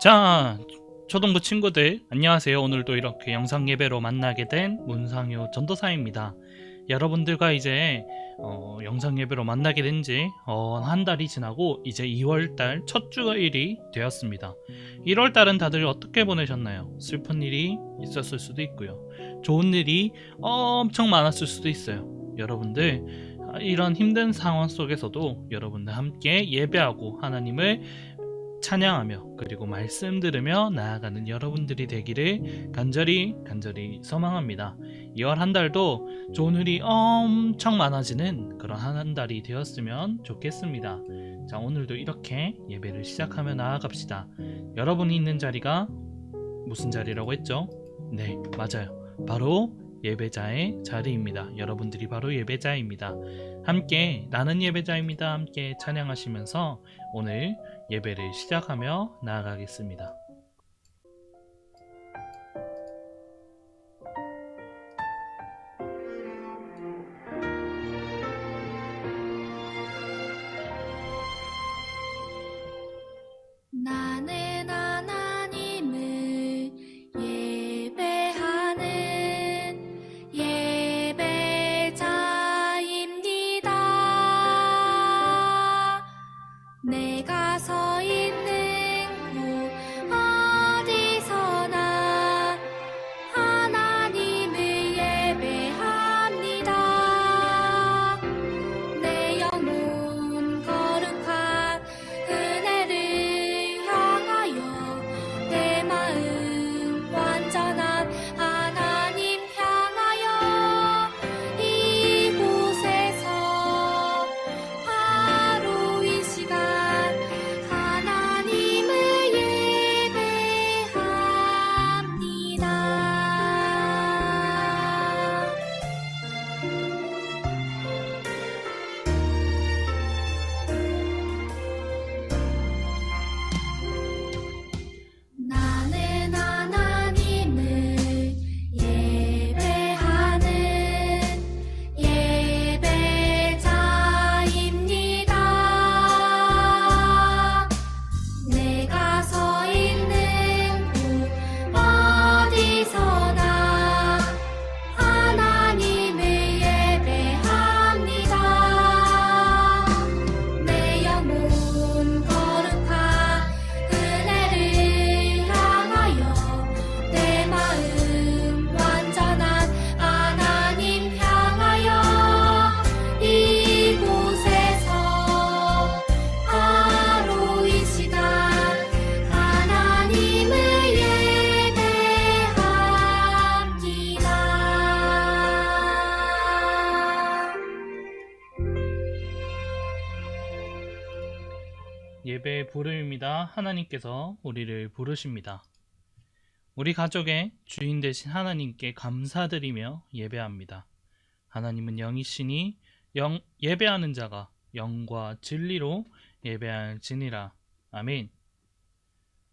자, 초등부 친구들 안녕하세요. 오늘도 이렇게 영상 예배로 만나게 된 문상효 전도사입니다. 여러분들과 이제 영상 예배로 만나게 된 지 한 달이 지나고 이제 2월달 첫 주일이 되었습니다. 1월달은 다들 어떻게 보내셨나요? 슬픈 일이 있었을 수도 있고요. 좋은 일이 엄청 많았을 수도 있어요. 여러분들 이런 힘든 상황 속에서도 여러분들 함께 예배하고 하나님을 찬양하며 그리고 말씀 들으며 나아가는 여러분들이 되기를 간절히 소망합니다. 2월 한 달도 좋은 일이 엄청 많아지는 그런 한 달이 되었으면 좋겠습니다. 자, 오늘도 이렇게 예배를 시작하며 나아갑시다. 여러분이 있는 자리가 무슨 자리라고 했죠? 네, 맞아요. 바로 예배자의 자리입니다. 여러분들이 바로 예배자입니다. 함께 나는 예배자입니다. 함께 찬양하시면서 오늘 예배를 시작하며 나아가겠습니다. 나는 하나님을 예배하는 예배자입니다. 내가 서 있는 곳 어디서나 하나님을 예배합니다. 내 영혼 거룩한 은혜를 향하여 내 마음 완전한 하나님 향하여 이곳에서 바로 이 시간 하나님을 예배합니다. 나는 하나님을 예배하는 예배자입니다. 내가 서 있는 곳 어디서나 하나님을 예배합니다. 내 영혼 거룩한 은혜를 향하여 내 마음 완전한 하나님 향하여 이곳에서 바로 이 시간 하나님을 예배합니다. 예배의 부름입니다. 하나님께서 우리를 부르십니다. 우리 가족의 주인 되신 하나님께 감사드리며 예배합니다. 하나님은 영이시니 예배하는 자가 영과 진리로 예배할지니라. 아멘.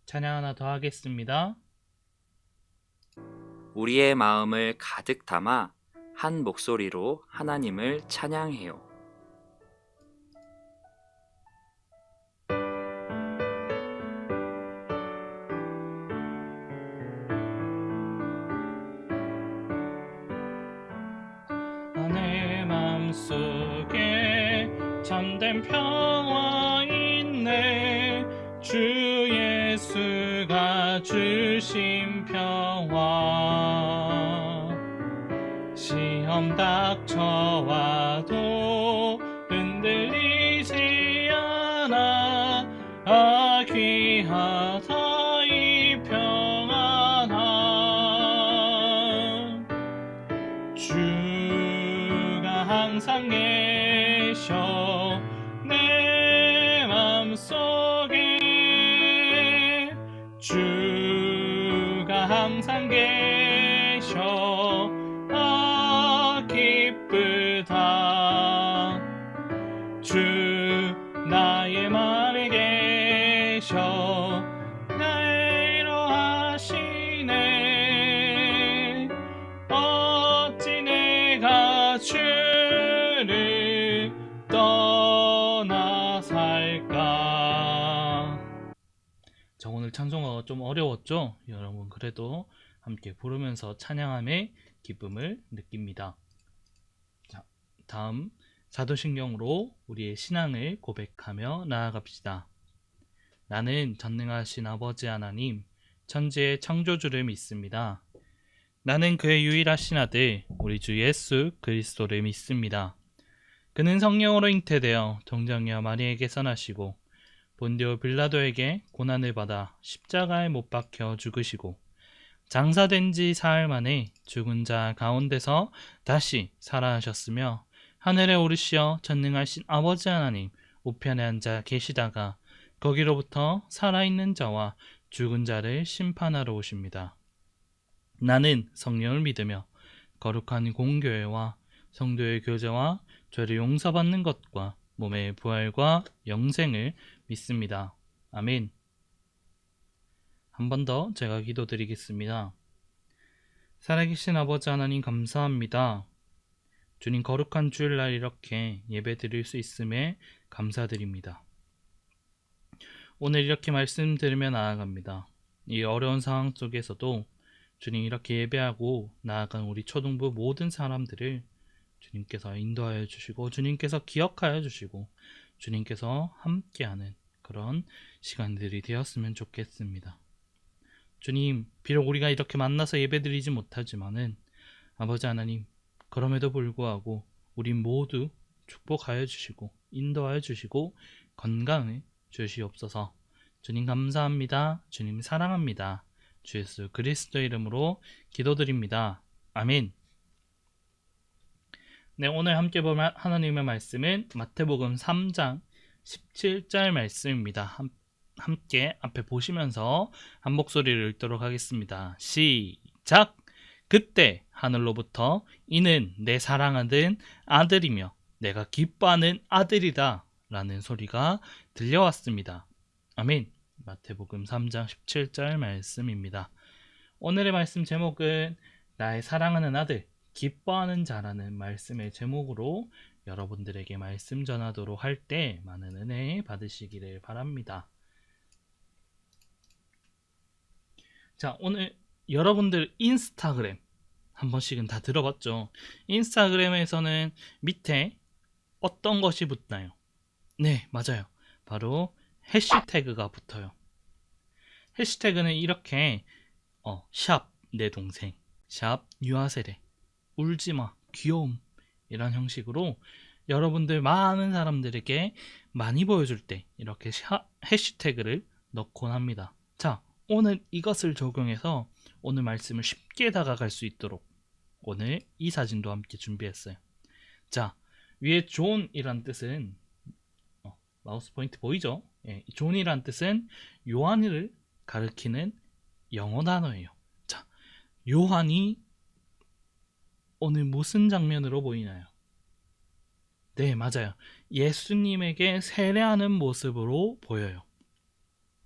찬양 하나 더 하겠습니다. 우리의 마음을 가득 담아 한 목소리로 하나님을 찬양해요. 내 맘속에 참된 평화 있네. 주 예수가 주신 평화. 시험 닥쳐와도 흔들리지 않아. 귀하다 이 평안함. 주가 항상 계셔 내 맘속에. 주가 항상 계셔 기쁘다. 주 나의 맘에 계셔 나의 위로하시네. 어찌 내가 주를 떠나 살까. 자, 오늘 찬송가가 좀 어려웠죠? 여러분 그래도 함께 부르면서 찬양함의 기쁨을 느낍니다. 자, 다음 사도신경으로 우리의 신앙을 고백하며 나아갑시다. 나는 전능하신 아버지 하나님, 천지의 창조주를 믿습니다. 나는 그의 유일하신 아들, 우리 주 예수 그리스도를 믿습니다. 그는 성령으로 잉태되어 동정녀 마리에게서 나시고 본디오 빌라도에게 고난을 받아 십자가에 못 박혀 죽으시고 장사된 지 사흘 만에 죽은 자 가운데서 다시 살아나셨으며 하늘에 오르시어 전능하신 아버지 하나님 우편에 앉아 계시다가 거기로부터 살아있는 자와 죽은 자를 심판하러 오십니다. 나는 성령을 믿으며 거룩한 공교회와 성도의 교제와 죄를 용서받는 것과 몸의 부활과 영생을 믿습니다. 아멘. 한 번 더 제가 기도드리겠습니다. 살아계신 아버지 하나님 감사합니다. 주님 거룩한 주일날 이렇게 예배 드릴 수 있음에 감사드립니다. 오늘 이렇게 말씀 들으며 나아갑니다. 이 어려운 상황 속에서도 주님 이렇게 예배하고 나아간 우리 초등부 모든 사람들을 주님께서 인도하여 주시고 주님께서 기억하여 주시고 주님께서 함께하는 그런 시간들이 되었으면 좋겠습니다. 주님, 비록 우리가 이렇게 만나서 예배드리지 못하지만은 아버지 하나님, 그럼에도 불구하고 우리 모두 축복하여 주시고 인도하여 주시고 건강을 주시옵소서. 주님 감사합니다. 주님 사랑합니다. 주 예수 그리스도 이름으로 기도드립니다. 아멘. 네, 오늘 함께 볼 하나님의 말씀은 마태복음 3장 17절 말씀입니다. 함께 앞에 보시면서 한 목소리를 읽도록 하겠습니다. 시작! 그때 하늘로부터 이는 내 사랑하는 아들이며 내가 기뻐하는 아들이다 라는 소리가 들려왔습니다. 아멘. 마태복음 3장 17절 말씀입니다. 오늘의 말씀 제목은 나의 사랑하는 아들, 기뻐하는 자라는 말씀의 제목으로 여러분들에게 말씀 전하도록 할 때 많은 은혜 받으시기를 바랍니다. 자, 오늘 여러분들 인스타그램 한 번씩은 다 들어봤죠? 인스타그램에서는 밑에 어떤 것이 붙나요? 네, 맞아요. 바로 해시태그가 붙어요. 해시태그는 이렇게 샵 내 동생, 샵 유아세대, 울지마, 귀여움 이런 형식으로 여러분들 많은 사람들에게 많이 보여줄 때 이렇게 해시태그를 넣곤 합니다. 자, 오늘 이것을 적용해서 오늘 말씀을 쉽게 다가갈 수 있도록 오늘 이 사진도 함께 준비했어요. 자, 위에 존이란 뜻은 마우스 포인트 보이죠? 예, 존이란 뜻은 요한을 가리키는 영어 단어예요. 자, 요한이 오늘 무슨 장면으로 보이나요? 네, 맞아요. 예수님에게 세례하는 모습으로 보여요.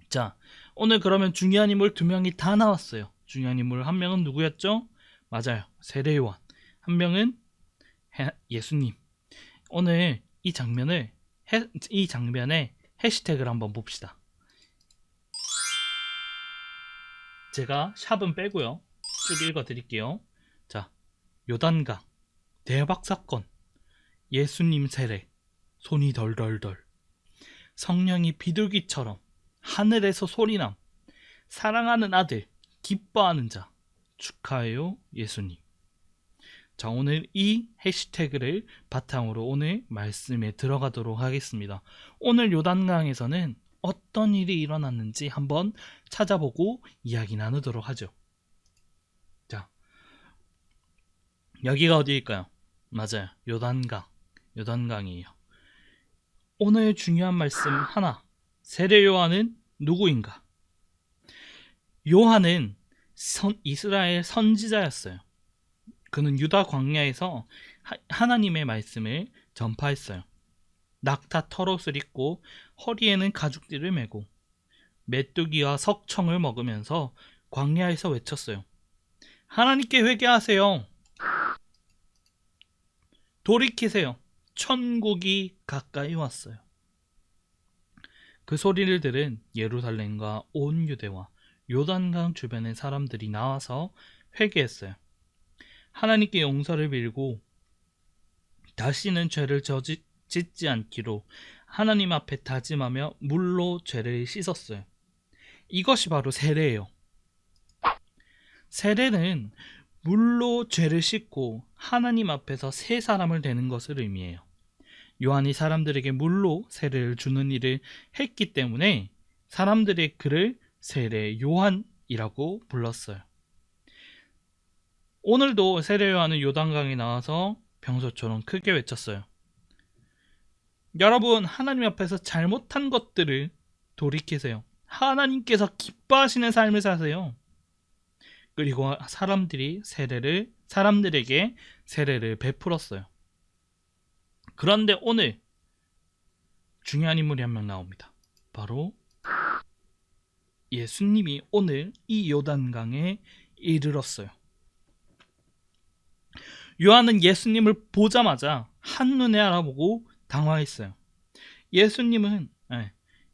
자, 오늘 그러면 중요한 인물 두 명이 다 나왔어요. 중요한 인물 한 명은 누구였죠? 맞아요. 세례 요한. 한 명은 예수님. 오늘 이 장면에 해시태그를 한번 봅시다. 제가 샵은 빼고요. 쭉 읽어 드릴게요. 자, 요단강, 대박 사건, 예수님 세례, 손이 덜덜덜, 성령이 비둘기처럼 하늘에서 소리남, 사랑하는 아들, 기뻐하는 자, 축하해요 예수님. 자, 오늘 이 해시태그를 바탕으로 오늘 말씀에 들어가도록 하겠습니다. 오늘 요단강에서는 어떤 일이 일어났는지 한번 찾아보고 이야기 나누도록 하죠. 자, 여기가 어디일까요? 맞아요. 요단강이에요. 오늘 중요한 말씀 하나. 세례 요한은 누구인가? 요한은 이스라엘 선지자였어요. 그는 유다 광야에서 하나님의 말씀을 전파했어요. 낙타 털옷을 입고 허리에는 가죽띠를 메고 메뚜기와 석청을 먹으면서 광야에서 외쳤어요. 하나님께 회개하세요. 돌이키세요. 천국이 가까이 왔어요. 그 소리를 들은 예루살렘과 온 유대와 요단강 주변의 사람들이 나와서 회개했어요. 하나님께 용서를 빌고 다시는 죄를 짓지 않기로 하나님 앞에 다짐하며 물로 죄를 씻었어요. 이것이 바로 세례예요. 세례는 물로 죄를 씻고 하나님 앞에서 새 사람을 되는 것을 의미해요. 요한이 사람들에게 물로 세례를 주는 일을 했기 때문에 사람들이 그를 세례 요한이라고 불렀어요. 오늘도 세례 요한은 요단강에 나와서 평소처럼 크게 외쳤어요. 여러분, 하나님 앞에서 잘못한 것들을 돌이키세요. 하나님께서 기뻐하시는 삶을 사세요. 그리고 사람들에게 세례를 베풀었어요. 그런데 오늘 중요한 인물이 한 명 나옵니다. 바로 예수님이 오늘 이 요단강에 이르렀어요. 요한은 예수님을 보자마자 한눈에 알아보고 당황했어요.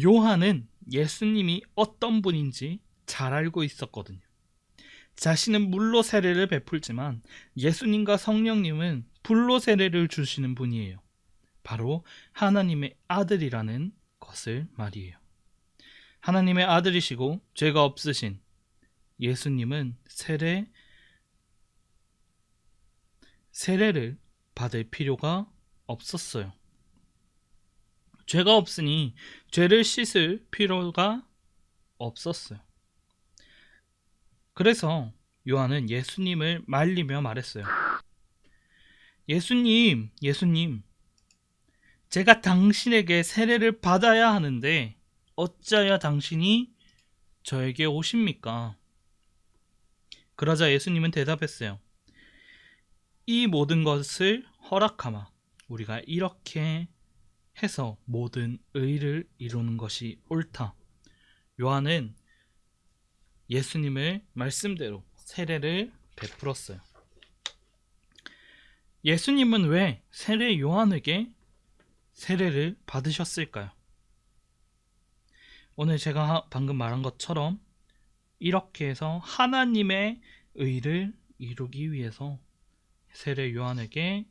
요한은 예수님이 어떤 분인지 잘 알고 있었거든요. 자신은 물로 세례를 베풀지만 예수님과 성령님은 불로 세례를 주시는 분이에요. 바로 하나님의 아들이라는 것을 말이에요. 하나님의 아들이시고 죄가 없으신 예수님은 세례를 받을 필요가 없었어요. 죄가 없으니 죄를 씻을 필요가 없었어요. 그래서 요한은 예수님을 말리며 말했어요. 예수님, 제가 당신에게 세례를 받아야 하는데 어찌하여 당신이 저에게 오십니까? 그러자 예수님은 대답했어요. 이 모든 것을 허락하마 우리가 이렇게 해서 모든 의를 이루는 것이 옳다. 요한은 예수님의 말씀대로 세례를 베풀었어요. 예수님은 왜 세례 요한에게 세례를 받으셨을까요? 오늘 제가 방금 말한 것처럼 이렇게 해서 하나님의 의를 이루기 위해서 세례 요한에게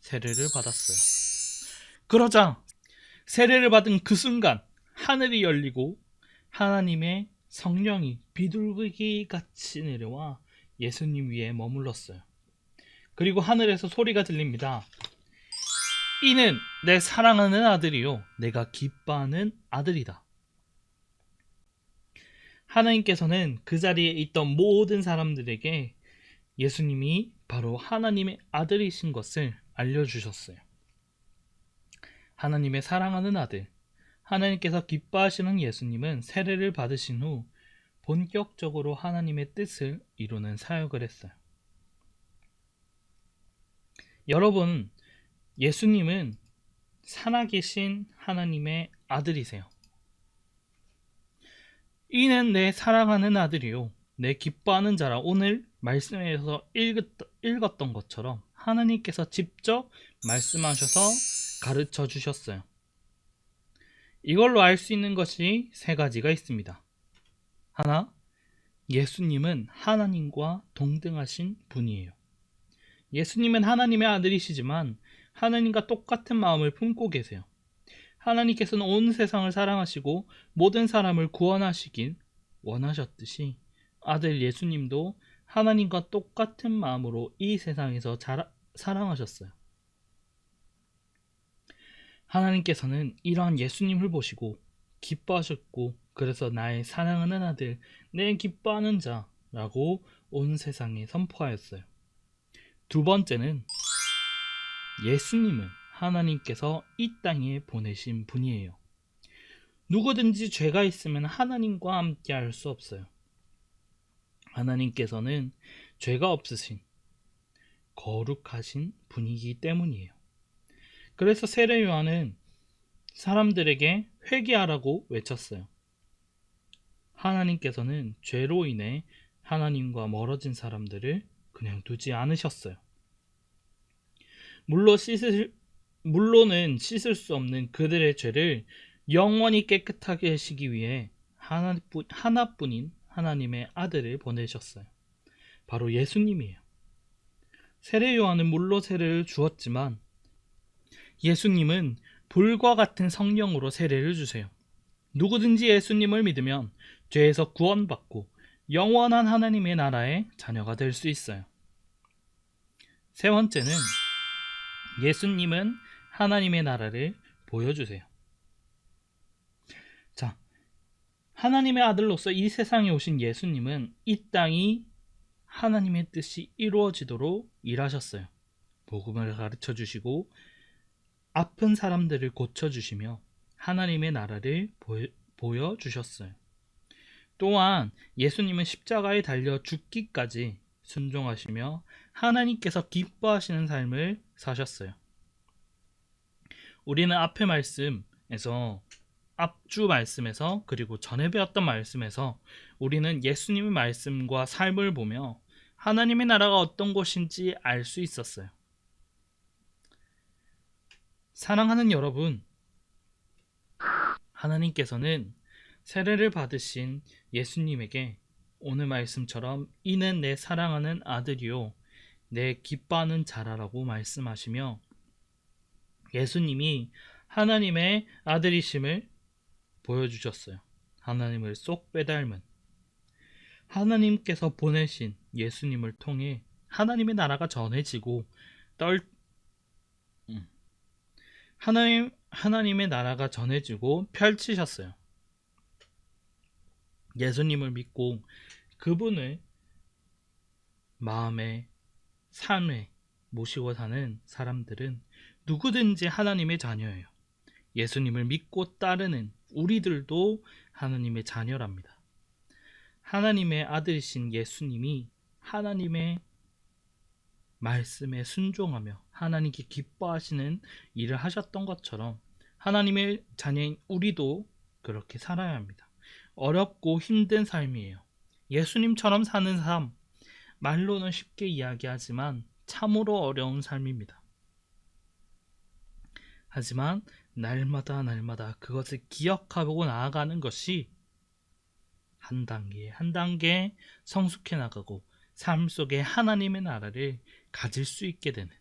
세례를 받았어요. 그러자 세례를 받은 그 순간 하늘이 열리고 하나님의 성령이 비둘기 같이 내려와 예수님 위에 머물렀어요. 그리고 하늘에서 소리가 들립니다. 이는 내 사랑하는 아들이요 내가 기뻐하는 아들이다. 하나님께서는 그 자리에 있던 모든 사람들에게 예수님이 바로 하나님의 아들이신 것을 알려주셨어요. 하나님의 사랑하는 아들, 하나님께서 기뻐하시는 예수님은 세례를 받으신 후 본격적으로 하나님의 뜻을 이루는 사역을 했어요. 여러분, 예수님은 살아계신 하나님의 아들이세요. 이는 내 사랑하는 아들이요 내 기뻐하는 자라. 오늘 말씀에서 읽었던 것처럼 하나님께서 직접 말씀하셔서 가르쳐 주셨어요. 이걸로 알 수 있는 것이 세 가지가 있습니다. 하나, 예수님은 하나님과 동등하신 분이에요. 예수님은 하나님의 아들이시지만 하나님과 똑같은 마음을 품고 계세요. 하나님께서는 온 세상을 사랑하시고 모든 사람을 구원하시길 원하셨듯이 아들 예수님도 하나님과 똑같은 마음으로 이 세상에서 사랑하셨어요. 하나님께서는 이러한 예수님을 보시고 기뻐하셨고 그래서 나의 사랑하는 아들, 내 기뻐하는 자라고 온 세상에 선포하였어요. 두 번째는 예수님은 하나님께서 이 땅에 보내신 분이에요. 누구든지 죄가 있으면 하나님과 함께 할 수 없어요. 하나님께서는 죄가 없으신 거룩하신 분이기 때문이에요. 그래서 세례 요한은 사람들에게 회개하라고 외쳤어요. 하나님께서는 죄로 인해 하나님과 멀어진 사람들을 그냥 두지 않으셨어요. 물로는 씻을 수 없는 그들의 죄를 영원히 깨끗하게 하시기 위해 하나뿐인 하나님의 아들을 보내셨어요. 바로 예수님이에요. 세례 요한은 물로 세례를 주었지만 예수님은 불과 같은 성령으로 세례를 주세요. 누구든지 예수님을 믿으면 죄에서 구원받고 영원한 하나님의 나라의 자녀가 될 수 있어요. 세 번째는 예수님은 하나님의 나라를 보여주세요. 자, 하나님의 아들로서 이 세상에 오신 예수님은 이 땅이 하나님의 뜻이 이루어지도록 일하셨어요. 복음을 가르쳐 주시고 아픈 사람들을 고쳐주시며 하나님의 나라를 보여주셨어요. 또한 예수님은 십자가에 달려 죽기까지 순종하시며 하나님께서 기뻐하시는 삶을 사셨어요. 우리는 앞주 말씀에서 그리고 전에 배웠던 말씀에서 우리는 예수님의 말씀과 삶을 보며 하나님의 나라가 어떤 곳인지 알 수 있었어요. 사랑하는 여러분, 하나님께서는 세례를 받으신 예수님에게 오늘 말씀처럼 이는 내 사랑하는 아들이요 내 기뻐하는 자라라고 말씀하시며 예수님이 하나님의 아들이심을 보여주셨어요. 하나님을 쏙 빼닮은 하나님께서 보내신 예수님을 통해 하나님의 나라가 전해지고 하나님의 나라가 전해지고 펼치셨어요. 예수님을 믿고 그분을 마음에 삶에 모시고 사는 사람들은 누구든지 하나님의 자녀예요. 예수님을 믿고 따르는 우리들도 하나님의 자녀랍니다. 하나님의 아들이신 예수님이 하나님의 말씀에 순종하며 하나님께 기뻐하시는 일을 하셨던 것처럼 하나님의 자녀인 우리도 그렇게 살아야 합니다. 어렵고 힘든 삶이에요. 예수님처럼 사는 삶, 말로는 쉽게 이야기하지만 참으로 어려운 삶입니다. 하지만 날마다 그것을 기억하고 나아가는 것이 한 단계 한 단계 성숙해 나가고 삶 속에 하나님의 나라를 가질 수 있게 되는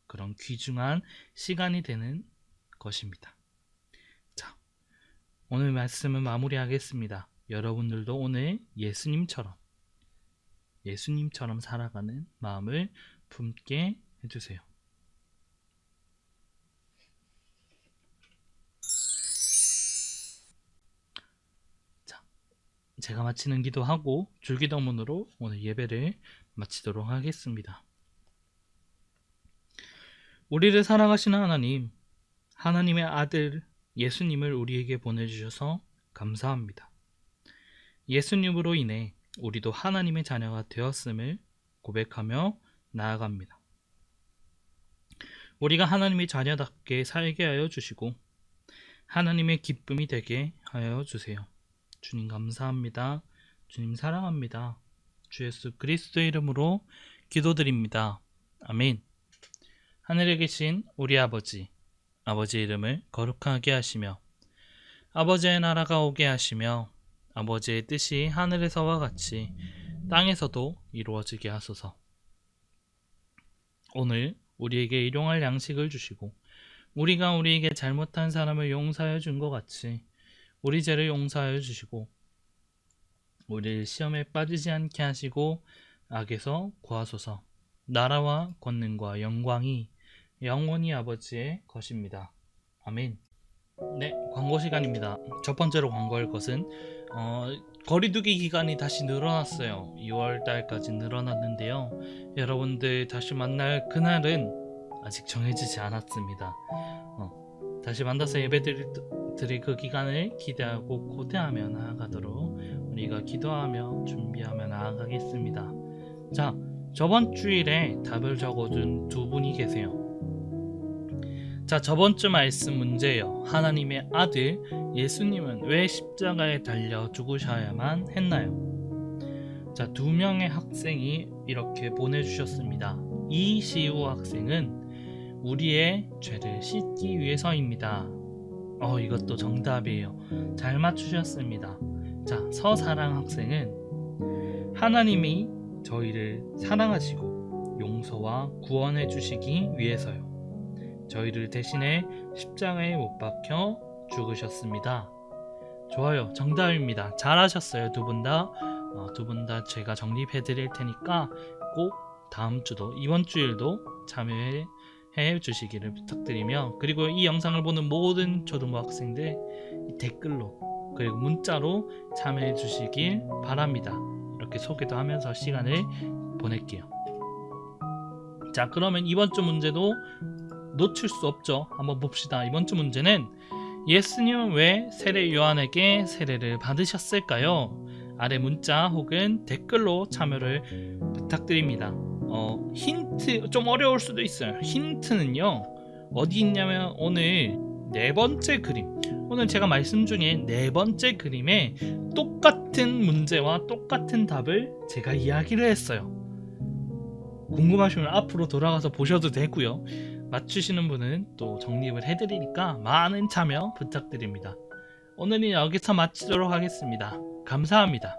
그런 귀중한 시간이 되는 것입니다. 자, 오늘 말씀은 마무리하겠습니다. 여러분들도 오늘 예수님처럼 살아가는 마음을 품게 해주세요. 자, 제가 마치는 기도하고 줄기도문으로 오늘 예배를 마치도록 하겠습니다. 우리를 사랑하시는 하나님, 하나님의 아들 예수님을 우리에게 보내주셔서 감사합니다. 예수님으로 인해 우리도 하나님의 자녀가 되었음을 고백하며 나아갑니다. 우리가 하나님의 자녀답게 살게 하여 주시고 하나님의 기쁨이 되게 하여 주세요. 주님 감사합니다. 주님 사랑합니다. 주 예수 그리스도의 이름으로 기도드립니다. 아멘. 하늘에 계신 우리 아버지의 이름을 거룩하게 하시며 아버지의 나라가 오게 하시며 아버지의 뜻이 하늘에서와 같이 땅에서도 이루어지게 하소서. 오늘 우리에게 일용할 양식을 주시고 우리가 우리에게 잘못한 사람을 용서하여 준 것 같이 우리 죄를 용서하여 주시고 우리를 시험에 빠지지 않게 하시고 악에서 구하소서. 나라와 권능과 영광이 영원히 아버지의 것입니다. 아멘. 네, 광고 시간입니다. 첫 번째로 광고할 것은 거리두기 기간이 다시 늘어났어요. 2월 달까지 늘어났는데요. 여러분들 다시 만날 그날은 아직 정해지지 않았습니다. 다시 만나서 예배드릴 그 기간을 기대하고 고대하며 나아가도록 우리가 기도하며 준비하며 나아가겠습니다. 자, 저번 주일에 답을 적어준 두 분이 계세요. 자, 저번 주 말씀 문제예요. 하나님의 아들 예수님은 왜 십자가에 달려 죽으셔야만 했나요? 자, 두 명의 학생이 이렇게 보내주셨습니다. 이시우 학생은 우리의 죄를 씻기 위해서입니다. 이것도 정답이에요. 잘 맞추셨습니다. 자, 서사랑 학생은 하나님이 저희를 사랑하시고 용서와 구원해 주시기 위해서요. 저희를 대신해 십자가에 못 박혀 죽으셨습니다. 좋아요. 정답입니다. 잘하셨어요. 두 분 다. 두 분 다 제가 정립해 드릴 테니까 꼭 다음 주도 이번 주일도 참여해 주시기를 부탁드리며, 그리고 이 영상을 보는 모든 초등부 학생들 이 댓글로 그리고 문자로 참여해 주시길 바랍니다. 이렇게 소개도 하면서 시간을 보낼게요. 자, 그러면 이번 주 문제도 놓칠 수 없죠. 한번 봅시다. 이번 주 문제는 예수님은 왜 세례 요한에게 세례를 받으셨을까요? 아래 문자 혹은 댓글로 참여를 부탁드립니다. 힌트 좀 어려울 수도 있어요. 힌트는요 어디 있냐면 오늘 네 번째 그림, 오늘 제가 말씀 중에 네 번째 그림에 똑같은 문제와 똑같은 답을 제가 이야기를 했어요. 궁금하시면 앞으로 돌아가서 보셔도 되고요. 맞추시는 분은 또 정립을 해드리니까 많은 참여 부탁드립니다. 오늘은 여기서 마치도록 하겠습니다. 감사합니다.